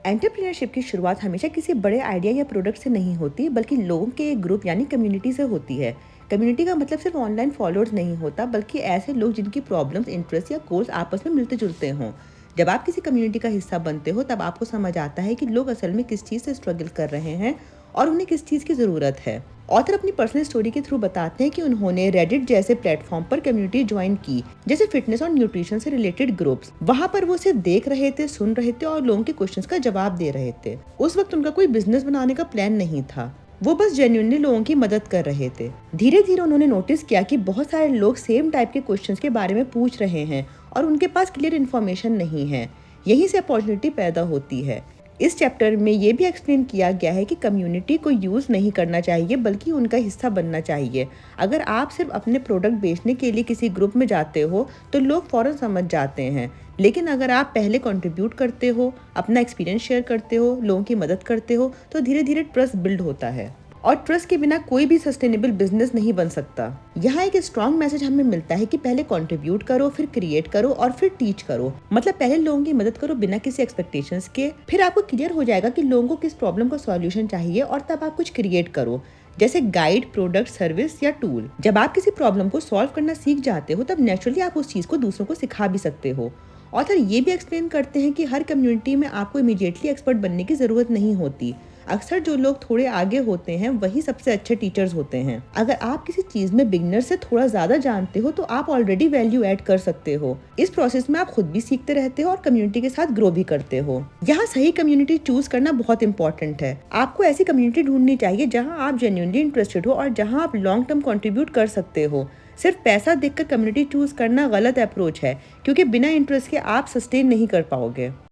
Entrepreneurship की शुरुआत हमेशा किसी बड़े आइडिया या प्रोडक्ट से नहीं होती, बल्कि लोगों के एक ग्रुप यानी कम्युनिटी से होती है। कम्युनिटी का मतलब सिर्फ ऑनलाइन फॉलोअर्स नहीं होता, बल्कि ऐसे लोग जिनकी प्रॉब्लम्स, इंटरेस्ट या गोल्स आपस में मिलते जुलते हों। जब आप किसी कम्युनिटी का हिस्सा बनते हो, तब आपको समझ आता है कि लोग असल में किस चीज़ से स्ट्रगल कर रहे हैं और उन्हें किस चीज़ की ज़रूरत है। ऑथर अपनी पर्सनल स्टोरी के थ्रू बताते हैं कि उन्होंने रेडिट जैसे प्लेटफॉर्म पर कम्युनिटी ज्वाइन की, जैसे फिटनेस और न्यूट्रिशन से रिलेटेड ग्रुप्स। वहां पर वो सिर्फ देख रहे थे, सुन रहे थे और लोगों के क्वेश्चंस का जवाब दे रहे थे। उस वक्त उनका कोई बिजनेस बनाने का प्लान नहीं था, वो बस जेन्युइनली लोगों की मदद कर रहे थे। धीरे धीरे उन्होंने नोटिस किया कि बहुत सारे लोग सेम टाइप के क्वेश्चंस के बारे में पूछ रहे हैं और उनके पास क्लियर इन्फॉर्मेशन नहीं है। यहीं से अपॉर्चुनिटी पैदा होती है। इस चैप्टर में ये भी एक्सप्लेन किया गया है कि कम्युनिटी को यूज़ नहीं करना चाहिए, बल्कि उनका हिस्सा बनना चाहिए। अगर आप सिर्फ अपने प्रोडक्ट बेचने के लिए किसी ग्रुप में जाते हो तो लोग फ़ौरन समझ जाते हैं, लेकिन अगर आप पहले कंट्रीब्यूट करते हो, अपना एक्सपीरियंस शेयर करते हो, लोगों की मदद करते हो, तो धीरे धीरे ट्रस्ट बिल्ड होता है। और ट्रस्ट के बिना कोई भी सस्टेनेबल बिजनेस नहीं बन सकता। यहाँ एक स्ट्रॉन्ग मैसेज हमें मिलता है कि पहले कंट्रीब्यूट करो, फिर क्रिएट करो और फिर टीच करो। मतलब पहले लोगों की मदद करो बिना किसी एक्सपेक्टेशंस के, फिर आपको क्लियर हो जाएगा कि लोगों को किस प्रॉब्लम का सॉल्यूशन चाहिए और तब आप कुछ क्रिएट करो, जैसे गाइड, प्रोडक्ट, सर्विस या टूल। जब आप किसी प्रॉब्लम को सॉल्व करना सीख जाते हो, तब नेचुरली आप उस चीज को दूसरों को सिखा भी सकते हो। ऑथर ये भी एक्सप्लेन करते हैं कि हर कम्युनिटी में आपको इमीडिएटली एक्सपर्ट बनने की जरूरत नहीं होती। अक्सर जो लोग थोड़े आगे होते हैं वही सबसे अच्छे टीचर्स होते हैं। अगर आप किसी चीज में बिगनर से थोड़ा ज्यादा जानते हो, तो आप ऑलरेडी वैल्यू ऐड कर सकते हो। इस प्रोसेस में आप खुद भी सीखते रहते हो और कम्युनिटी के साथ ग्रो भी करते हो। यहाँ सही कम्युनिटी चूज करना बहुत इंपॉर्टेंट है। आपको ऐसी कम्युनिटी ढूंढनी चाहिए जहाँ आप जेन्युइनली इंटरेस्टेड हो और जहाँ आप लॉन्ग टर्म कंट्रीब्यूट कर सकते हो। सिर्फ पैसा देखकर कम्युनिटी चूज करना गलत अप्रोच है, क्योंकि बिना इंटरेस्ट के आप सस्टेन नहीं कर पाओगे।